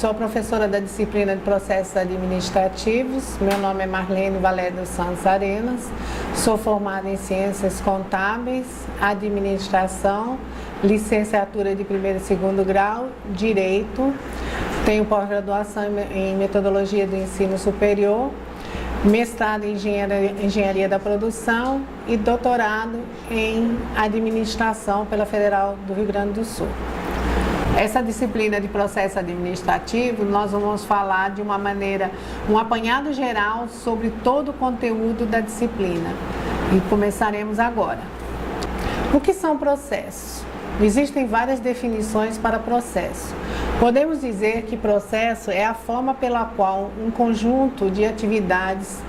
sou professora da disciplina de Processos Administrativos. Meu nome é Marlene Valério dos Santos Arenas. Sou formada em Ciências Contábeis, Administração, licenciatura de primeiro e segundo grau, Direito. Tenho pós-graduação em Metodologia do Ensino Superior, mestrado em Engenharia da Produção e doutorado em Administração pela Federal do Rio Grande do Sul. Essa disciplina de processo administrativo, nós vamos falar de uma maneira, um apanhado geral sobre todo o conteúdo da disciplina. E começaremos agora. O que são processos? Existem várias definições para processo. Podemos dizer que processo é a forma pela qual um conjunto de atividades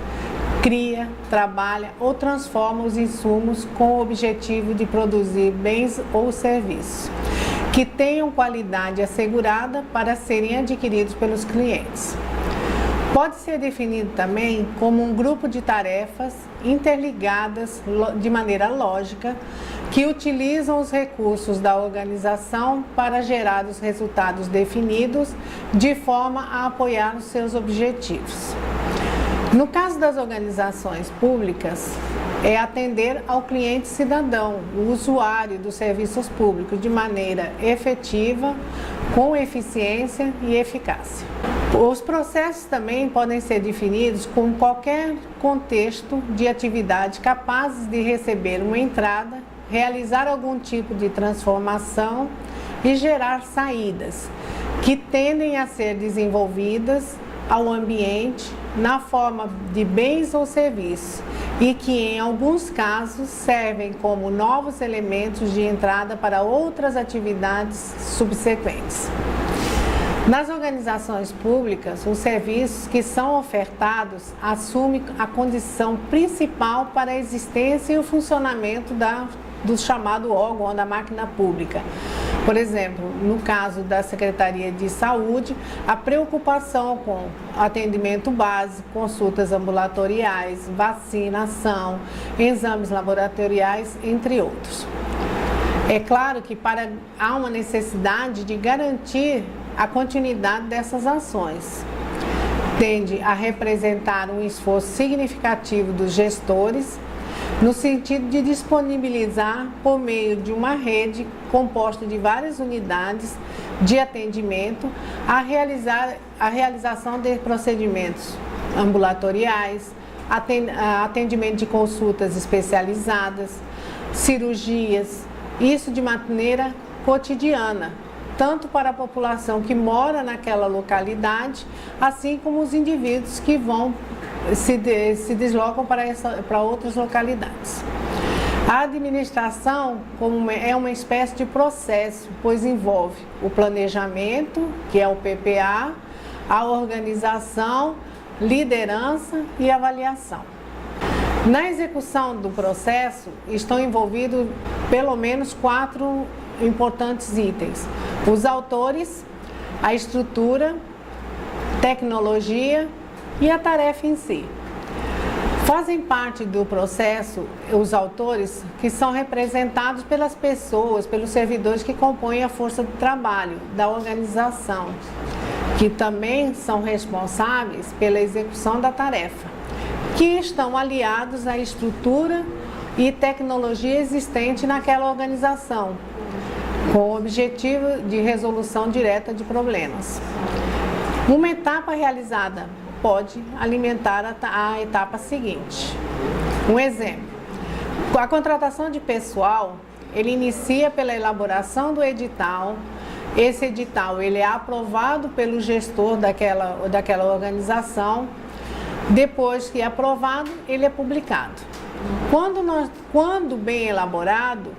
cria, trabalha ou transforma os insumos com o objetivo de produzir bens ou serviços que tenham qualidade assegurada para serem adquiridos pelos clientes. Pode ser definido também como um grupo de tarefas interligadas de maneira lógica que utilizam os recursos da organização para gerar os resultados definidos de forma a apoiar os seus objetivos. No caso das organizações públicas, é atender ao cliente cidadão, o usuário dos serviços públicos, de maneira efetiva, com eficiência e eficácia. Os processos também podem ser definidos como qualquer contexto de atividade capazes de receber uma entrada, realizar algum tipo de transformação e gerar saídas, que tendem a ser desenvolvidas ao ambiente na forma de bens ou serviços e que, em alguns casos, servem como novos elementos de entrada para outras atividades subsequentes. Nas organizações públicas, os serviços que são ofertados assumem a condição principal para a existência e o funcionamento do chamado órgão ou da máquina pública. Por exemplo, no caso da Secretaria de Saúde, a preocupação com atendimento básico, consultas ambulatoriais, vacinação, exames laboratoriais, entre outros. É claro que há uma necessidade de garantir a continuidade dessas ações. Tende a representar um esforço significativo dos gestores no sentido de disponibilizar, por meio de uma rede composta de várias unidades de atendimento, a realização de procedimentos ambulatoriais, atendimento de consultas especializadas, cirurgias, isso de maneira cotidiana, tanto para a população que mora naquela localidade, assim como os indivíduos que se deslocam para outras localidades. A administração é uma espécie de processo, pois envolve o planejamento, que é o PPA, a organização, liderança e avaliação. Na execução do processo estão envolvidos pelo menos 4 importantes itens: os autores, a estrutura, tecnologia e a tarefa em si. Fazem parte do processo os autores, que são representados pelas pessoas, pelos servidores que compõem a força de trabalho da organização, que também são responsáveis pela execução da tarefa, que estão aliados à estrutura e tecnologia existente naquela organização, com o objetivo de resolução direta de problemas. Uma etapa realizada pode alimentar a etapa seguinte. Um exemplo: a contratação de pessoal, ele inicia pela elaboração do edital. Esse edital ele é aprovado pelo gestor daquela organização. Depois que é aprovado, ele é publicado. Quando bem elaborado,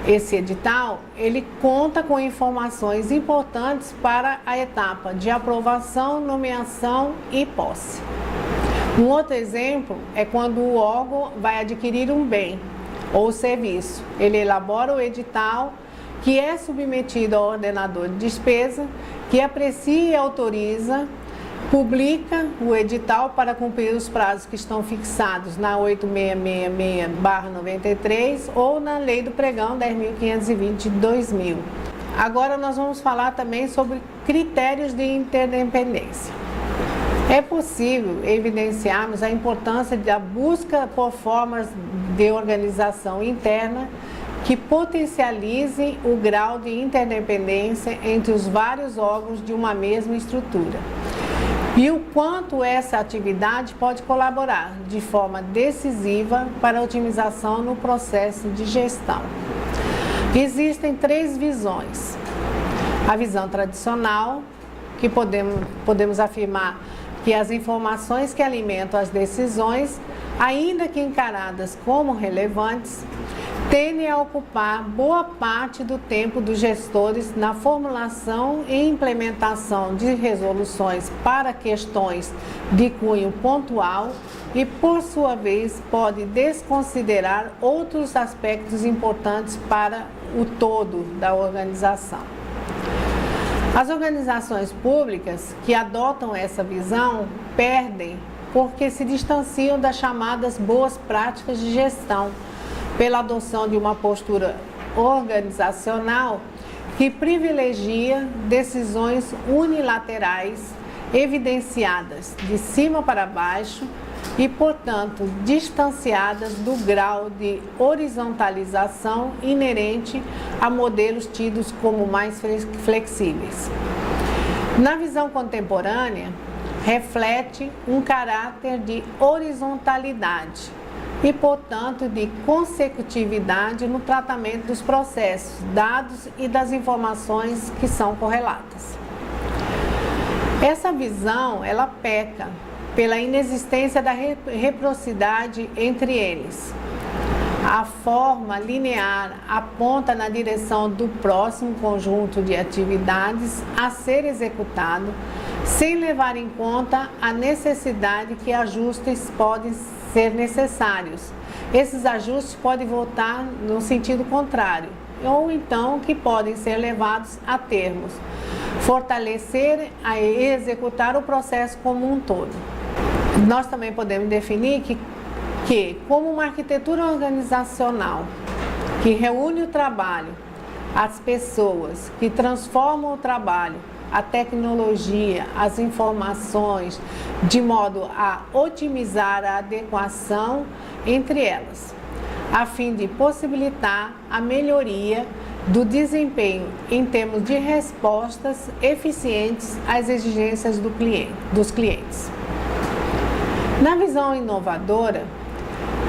esse edital, ele conta com informações importantes para a etapa de aprovação, nomeação e posse. Um outro exemplo é quando o órgão vai adquirir um bem ou serviço. Ele elabora o edital, que é submetido ao ordenador de despesa, que aprecia e autoriza, publica o edital para cumprir os prazos que estão fixados na 8666/93 ou na Lei do Pregão 10.520 de 2000. Agora nós vamos falar também sobre critérios de interdependência. É possível evidenciarmos a importância da busca por formas de organização interna que potencializem o grau de interdependência entre os vários órgãos de uma mesma estrutura e o quanto essa atividade pode colaborar de forma decisiva para a otimização no processo de gestão. Existem 3 visões. A visão tradicional, que podemos afirmar que as informações que alimentam as decisões, ainda que encaradas como relevantes, tendem a ocupar boa parte do tempo dos gestores na formulação e implementação de resoluções para questões de cunho pontual e, por sua vez, pode desconsiderar outros aspectos importantes para o todo da organização. As organizações públicas que adotam essa visão perdem porque se distanciam das chamadas boas práticas de gestão, pela adoção de uma postura organizacional que privilegia decisões unilaterais, evidenciadas de cima para baixo e, portanto, distanciadas do grau de horizontalização inerente a modelos tidos como mais flexíveis. Na visão contemporânea, reflete um caráter de horizontalidade e, portanto, de consecutividade no tratamento dos processos, dados e das informações que são correlatas. Essa visão, ela peca pela inexistência da reciprocidade entre eles. A forma linear aponta na direção do próximo conjunto de atividades a ser executado, sem levar em conta a necessidade que ajustes podem ser necessários. Esses ajustes podem voltar no sentido contrário, ou então que podem ser levados a termos, fortalecer e executar o processo como um todo. Nós também podemos definir que como uma arquitetura organizacional que reúne o trabalho, as pessoas, que transformam o trabalho, a tecnologia, as informações, de modo a otimizar a adequação entre elas, a fim de possibilitar a melhoria do desempenho em termos de respostas eficientes às exigências dos clientes. Na visão inovadora,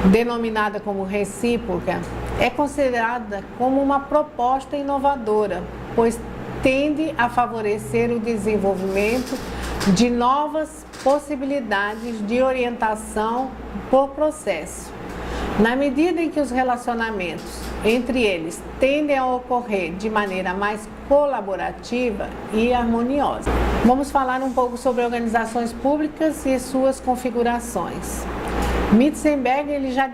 denominada como recíproca, é considerada como uma proposta inovadora, pois tende a favorecer o desenvolvimento de novas possibilidades de orientação por processo. Na medida em que os relacionamentos entre eles tendem a ocorrer de maneira mais colaborativa e harmoniosa. Vamos falar um pouco sobre organizações públicas e suas configurações. Mitzenberger ele já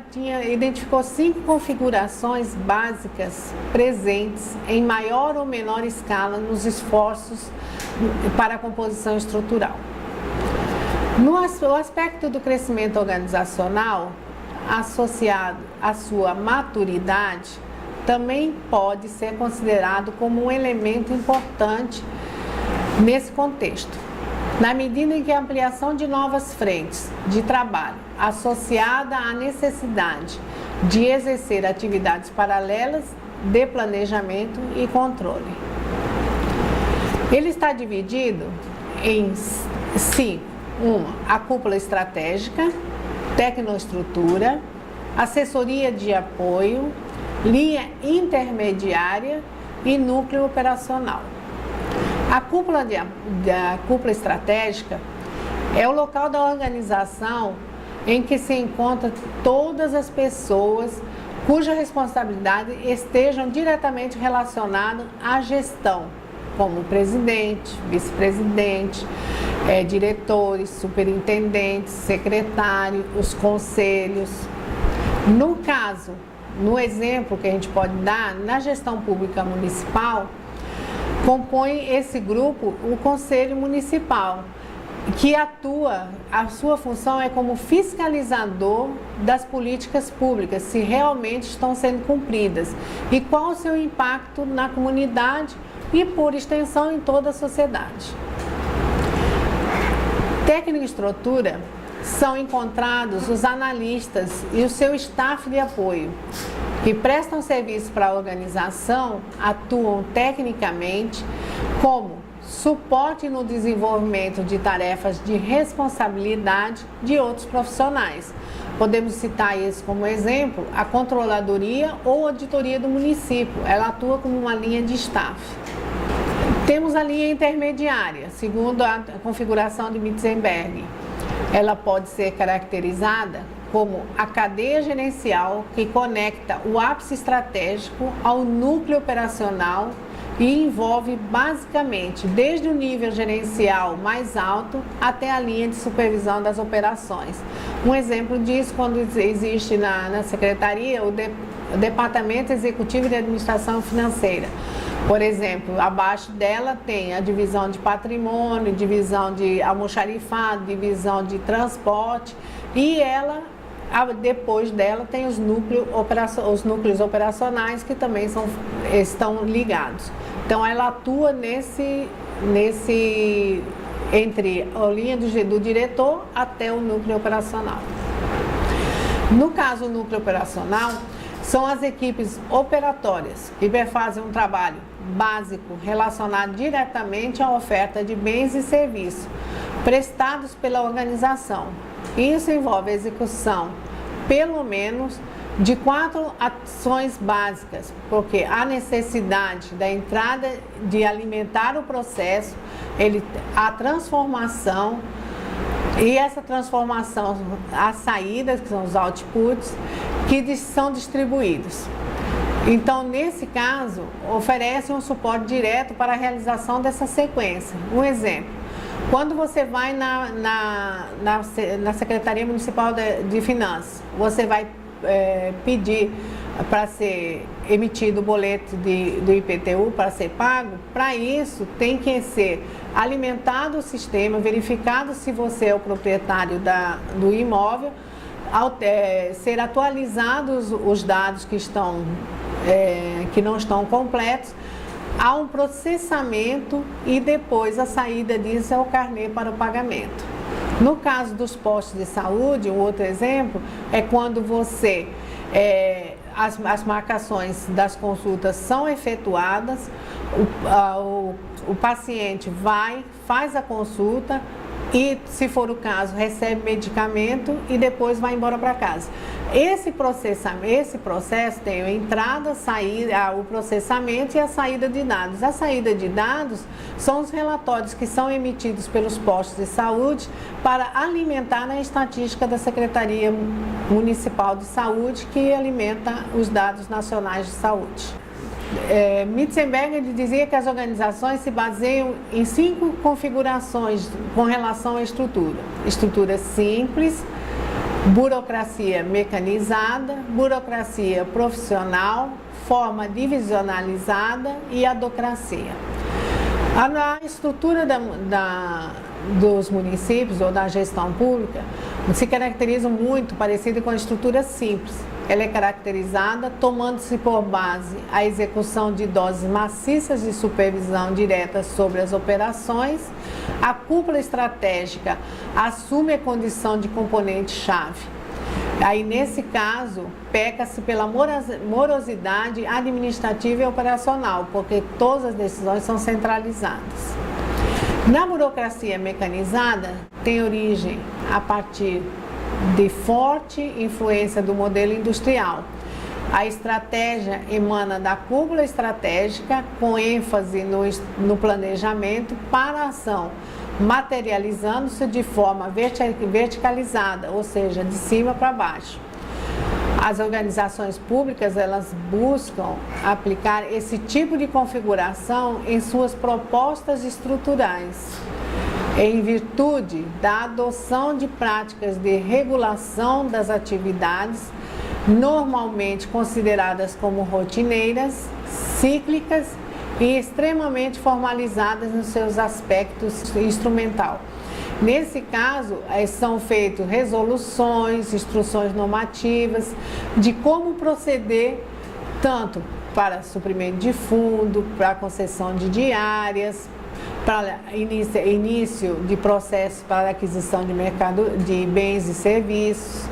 identificou 5 configurações básicas presentes em maior ou menor escala nos esforços para a composição estrutural. No aspecto do crescimento organizacional, associado à sua maturidade, também pode ser considerado como um elemento importante nesse contexto. Na medida em que a ampliação de novas frentes de trabalho, associada à necessidade de exercer atividades paralelas de planejamento e controle. Ele está dividido em 5. A cúpula estratégica, tecnoestrutura, assessoria de apoio, linha intermediária e núcleo operacional. A cúpula estratégica é o local da organização em que se encontram todas as pessoas cuja responsabilidade estejam diretamente relacionadas à gestão, como o presidente, vice-presidente, diretores, superintendentes, secretário, os conselhos. No exemplo que a gente pode dar, na gestão pública municipal, compõe esse grupo o Conselho Municipal, que atua, a sua função é como fiscalizador das políticas públicas, se realmente estão sendo cumpridas, e qual o seu impacto na comunidade e, por extensão, em toda a sociedade. Técnica e estrutura são encontrados os analistas e o seu staff de apoio, que prestam serviço para a organização, atuam tecnicamente como suporte no desenvolvimento de tarefas de responsabilidade de outros profissionais. Podemos citar isso como exemplo, a controladoria ou auditoria do município. Ela atua como uma linha de staff. Temos a linha intermediária, segundo a configuração de Mitzenberg. Ela pode ser caracterizada como a cadeia gerencial que conecta o ápice estratégico ao núcleo operacional e envolve basicamente desde o nível gerencial mais alto até a linha de supervisão das operações. Um exemplo disso, quando existe na Secretaria o Departamento Executivo de Administração Financeira. Por exemplo, abaixo dela tem a divisão de patrimônio, divisão de almoxarifado, divisão de transporte, e ela, depois dela, tem os núcleos operacionais que também estão ligados. Então, ela atua entre a linha do diretor até o núcleo operacional. No caso do núcleo operacional, são as equipes operatórias que fazem um trabalho básico relacionado diretamente à oferta de bens e serviços prestados pela organização. Isso envolve a execução, pelo menos, de 4 ações básicas, porque a necessidade da entrada de alimentar o processo, a transformação, e essa transformação, as saídas, que são os outputs, que são distribuídos. Então, nesse caso, oferece um suporte direto para a realização dessa sequência. Um exemplo, quando você vai na Secretaria Municipal de Finanças, você vai pedir para ser emitido o boleto do IPTU para ser pago. Para isso, tem que ser alimentado o sistema, verificado se você é o proprietário do imóvel, ser atualizados os dados que não estão completos, há um processamento e depois a saída disso é o carnê para o pagamento. No caso dos postos de saúde, um outro exemplo é quando as marcações das consultas são efetuadas, o paciente faz a consulta e, se for o caso, recebe medicamento e depois vai embora para casa. Esse processo tem a entrada, a saída, o processamento e a saída de dados. A saída de dados são os relatórios que são emitidos pelos postos de saúde para alimentar a estatística da Secretaria Municipal de Saúde, que alimenta os dados nacionais de saúde. Mitzenberg dizia que as organizações se baseiam em 5 configurações com relação à estrutura. Estrutura simples, burocracia mecanizada, burocracia profissional, forma divisionalizada e adocracia. A estrutura dos municípios ou da gestão pública se caracteriza muito parecida com a estrutura simples. Ela é caracterizada tomando-se por base a execução de doses maciças de supervisão direta sobre as operações. A cúpula estratégica assume a condição de componente-chave. Aí, nesse caso, peca-se pela morosidade administrativa e operacional, porque todas as decisões são centralizadas. Na burocracia mecanizada, tem origem a partir de forte influência do modelo industrial. A estratégia emana da cúpula estratégica, com ênfase no planejamento para a ação, materializando-se de forma verticalizada, ou seja, de cima para baixo. As organizações públicas, elas buscam aplicar esse tipo de configuração em suas propostas estruturais, em virtude da adoção de práticas de regulação das atividades, normalmente consideradas como rotineiras, cíclicas e extremamente formalizadas nos seus aspectos instrumental. Nesse caso, são feitas resoluções, instruções normativas de como proceder, tanto para suprimento de fundo, para concessão de diárias, para início de processo para aquisição de bens e serviços.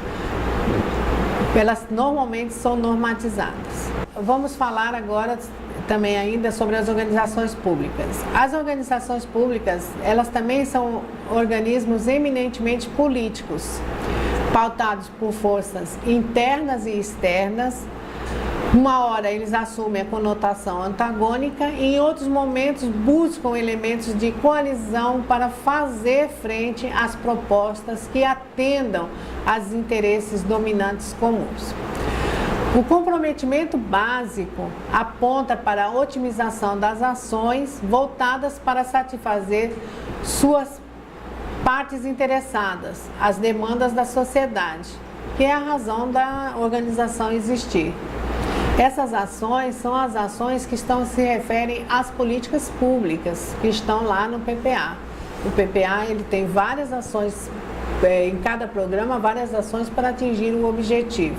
Elas normalmente são normatizadas. Vamos falar agora também ainda sobre as organizações públicas. As organizações públicas, elas também são organismos eminentemente políticos, pautados por forças internas e externas. Uma hora eles assumem a conotação antagônica e em outros momentos buscam elementos de coalizão para fazer frente às propostas que atendam aos interesses dominantes comuns. O comprometimento básico aponta para a otimização das ações voltadas para satisfazer suas partes interessadas, as demandas da sociedade, que é a razão da organização existir. Essas ações são as ações que se referem às políticas públicas que estão lá no PPA. O PPA ele tem várias ações, em cada programa, várias ações para atingir o objetivo.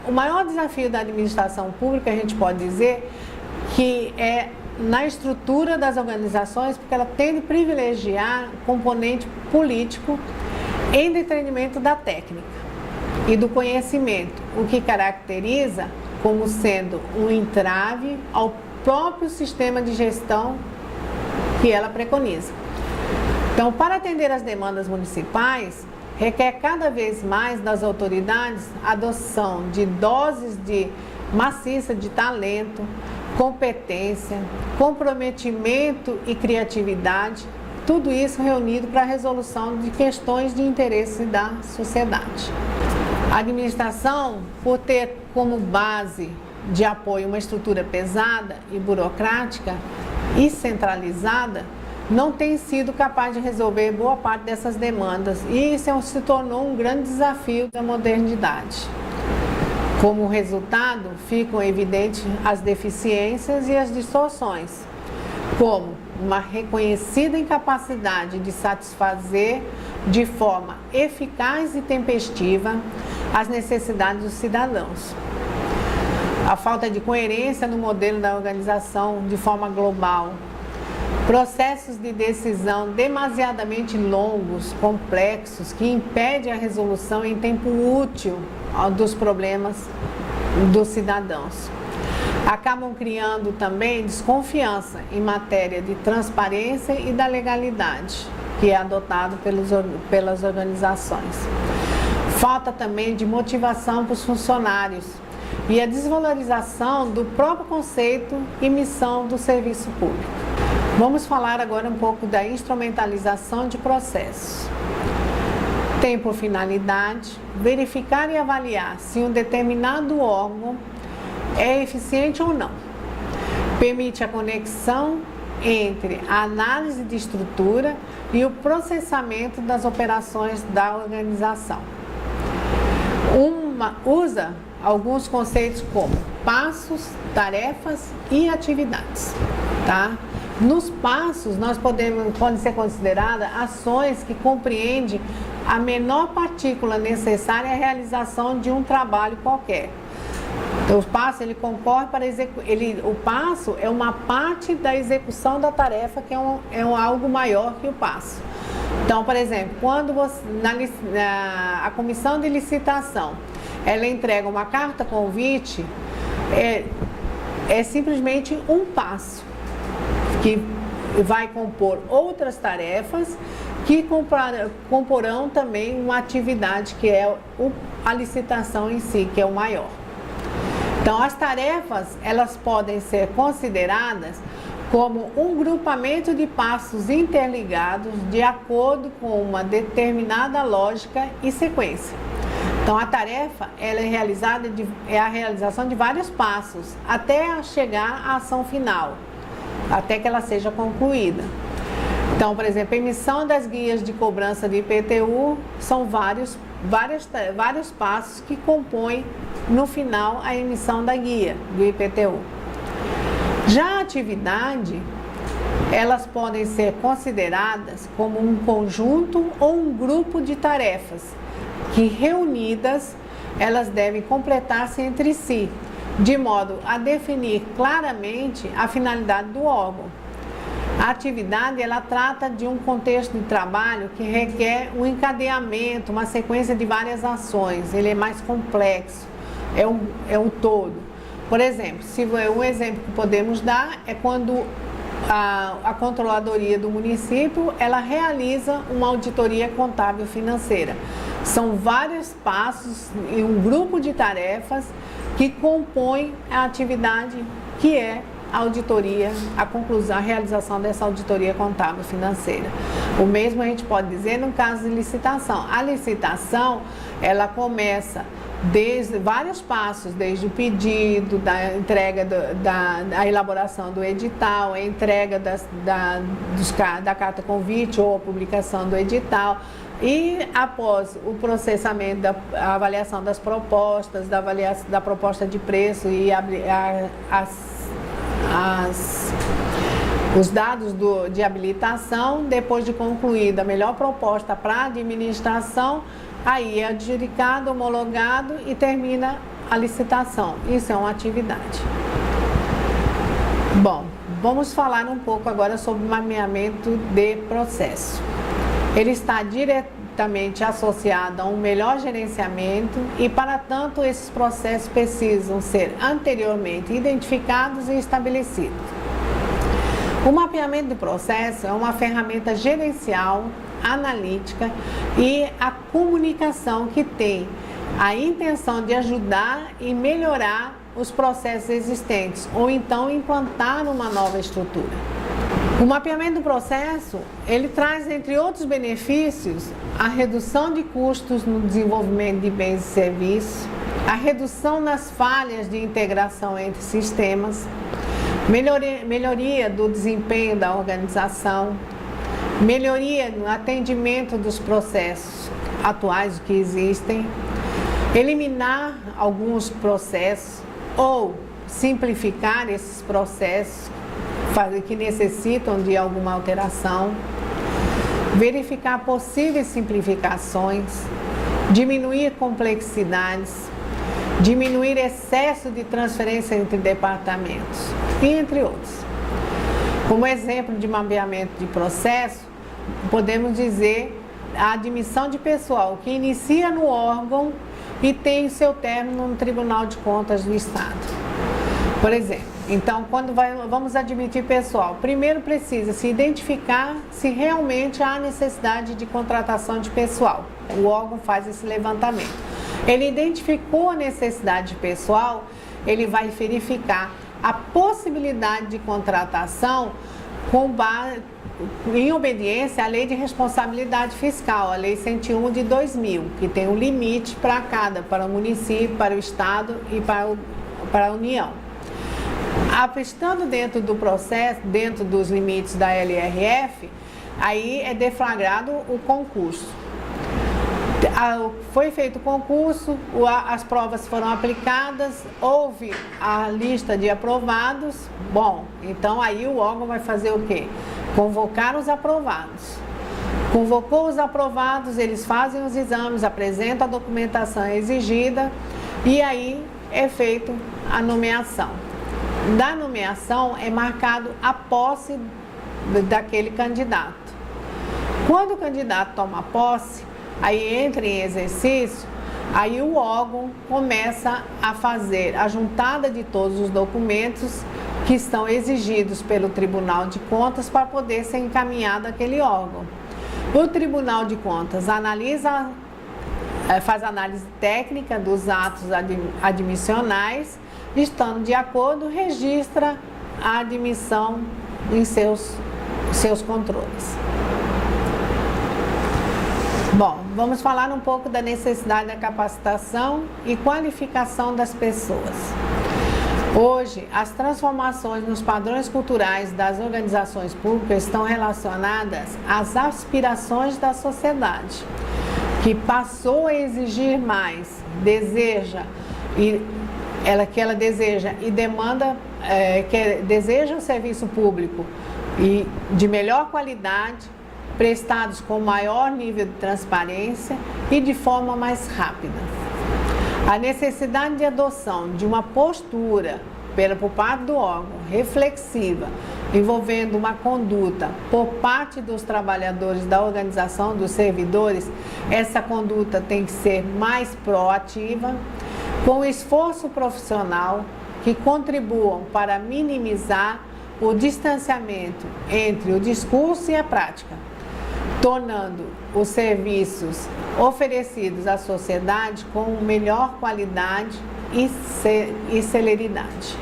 O maior desafio da administração pública, a gente pode dizer, que é na estrutura das organizações, porque ela tende a privilegiar componente político em detrimento da técnica e do conhecimento, o que caracteriza como sendo um entrave ao próprio sistema de gestão que ela preconiza. Então, para atender às demandas municipais, requer cada vez mais das autoridades a adoção de doses maciça de talento, competência, comprometimento e criatividade, tudo isso reunido para a resolução de questões de interesse da sociedade. A administração, por ter como base de apoio uma estrutura pesada e burocrática e centralizada, não tem sido capaz de resolver boa parte dessas demandas e isso se tornou um grande desafio da modernidade. Como resultado, ficam evidentes as deficiências e as distorções, como uma reconhecida incapacidade de satisfazer de forma eficaz e tempestiva as necessidades dos cidadãos. A falta de coerência no modelo da organização de forma global, processos de decisão demasiadamente longos, complexos, que impedem a resolução em tempo útil dos problemas dos cidadãos. Acabam criando também desconfiança em matéria de transparência e da legalidade, que é adotado pelas organizações. Falta também de motivação para os funcionários e a desvalorização do próprio conceito e missão do serviço público. Vamos falar agora um pouco da instrumentalização de processos. Tem por finalidade verificar e avaliar se um determinado órgão é eficiente ou não. Permite a conexão entre a análise de estrutura e o processamento das operações da organização. Usa alguns conceitos como passos, tarefas e atividades, tá? Nos passos, podem ser consideradas ações que compreendem a menor partícula necessária à realização de um trabalho qualquer. Então, o passo ele concorre para o passo é uma parte da execução da tarefa que é algo maior que o passo. Então, por exemplo, quando a comissão de licitação ela entrega uma carta convite, é simplesmente um passo que vai compor outras tarefas que comporão também uma atividade que é a licitação em si, que é o maior. Então, as tarefas, elas podem ser consideradas como um grupamento de passos interligados de acordo com uma determinada lógica e sequência. Então, a tarefa ela é a realização de vários passos até chegar à ação final, até que ela seja concluída. Então, por exemplo, a emissão das guias de cobrança de IPTU são vários passos que compõem, no final, a emissão da guia do IPTU. Já a atividade, elas podem ser consideradas como um conjunto ou um grupo de tarefas que, reunidas, elas devem completar-se entre si, de modo a definir claramente a finalidade do órgão. A atividade, ela trata de um contexto de trabalho que requer um encadeamento, uma sequência de várias ações. Ele é mais complexo, é um todo. Por exemplo, um exemplo que podemos dar é quando a controladoria do município, ela realiza uma auditoria contábil financeira. São vários passos e um grupo de tarefas que compõem a atividade que é a auditoria, a conclusão, a realização dessa auditoria contábil financeira. O mesmo a gente pode dizer no caso de licitação. A licitação, ela começa desde vários passos, desde o pedido, da entrega da elaboração do edital, a entrega da carta convite ou a publicação do edital. E após o processamento da avaliação das propostas, da proposta de preço e os dados de habilitação, depois de concluída a melhor proposta para a administração, aí é adjudicado, homologado e termina a licitação. Isso é uma atividade. Bom, vamos falar um pouco agora sobre o mapeamento de processo. Ele está diretamente associado a um melhor gerenciamento e, para tanto, esses processos precisam ser anteriormente identificados e estabelecidos. O mapeamento de processo é uma ferramenta gerencial, analítica e a comunicação que tem a intenção de ajudar e melhorar os processos existentes ou então implantar uma nova estrutura. O mapeamento do processo, ele traz, entre outros benefícios, a redução de custos no desenvolvimento de bens e serviços, a redução nas falhas de integração entre sistemas, melhoria do desempenho da organização, melhoria no atendimento dos processos atuais que existem, eliminar alguns processos ou simplificar esses processos que necessitam de alguma alteração, verificar possíveis simplificações, diminuir complexidades, diminuir excesso de transferência entre departamentos, e entre outros. Como exemplo de mapeamento de processo, podemos dizer a admissão de pessoal que inicia no órgão e tem seu término no Tribunal de Contas do Estado. Por exemplo, então, quando vamos admitir pessoal, primeiro precisa se identificar se realmente há necessidade de contratação de pessoal. O órgão faz esse levantamento. Ele identificou a necessidade de pessoal, ele vai verificar a possibilidade de contratação em obediência à Lei de Responsabilidade Fiscal, a Lei 101 de 2000, que tem um limite para o município, para o Estado e para a União. Estando dentro do processo, dentro dos limites da LRF, aí é deflagrado o concurso. Foi feito o concurso, as provas foram aplicadas, houve a lista de aprovados. Bom, então aí o órgão vai fazer o quê? Convocar os aprovados. Convocou os aprovados, eles fazem os exames, apresentam a documentação exigida e aí é feita a nomeação. Da nomeação é marcado a posse daquele candidato. Quando o candidato toma posse, aí entra em exercício, aí o órgão começa a fazer a juntada de todos os documentos que estão exigidos pelo Tribunal de Contas para poder ser encaminhado àquele órgão. O Tribunal de Contas faz análise técnica dos atos admissionais, estando de acordo, registra a admissão em seus controles. Bom, vamos falar um pouco da necessidade da capacitação e qualificação das pessoas. Hoje, as transformações nos padrões culturais das organizações públicas estão relacionadas às aspirações da sociedade, que passou a exigir mais, ela deseja e demanda, deseja um serviço público e de melhor qualidade, prestados com maior nível de transparência e de forma mais rápida. A necessidade de adoção de uma postura por parte do órgão reflexiva, envolvendo uma conduta por parte dos trabalhadores da organização dos servidores, essa conduta tem que ser mais proativa, com esforço profissional que contribuam para minimizar o distanciamento entre o discurso e a prática, tornando os serviços oferecidos à sociedade com melhor qualidade e celeridade.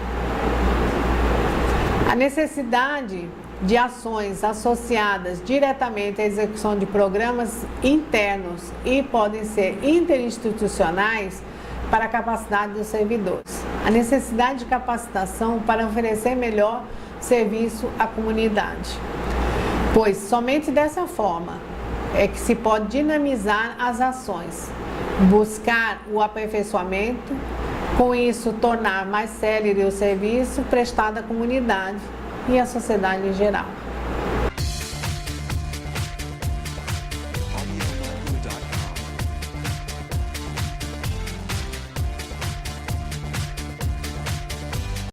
A necessidade de ações associadas diretamente à execução de programas internos e podem ser interinstitucionais para a capacidade dos servidores. A necessidade de capacitação para oferecer melhor serviço à comunidade, pois somente dessa forma é que se pode dinamizar as ações, buscar o aperfeiçoamento, com isso tornar mais célere o serviço prestado à comunidade e à sociedade em geral.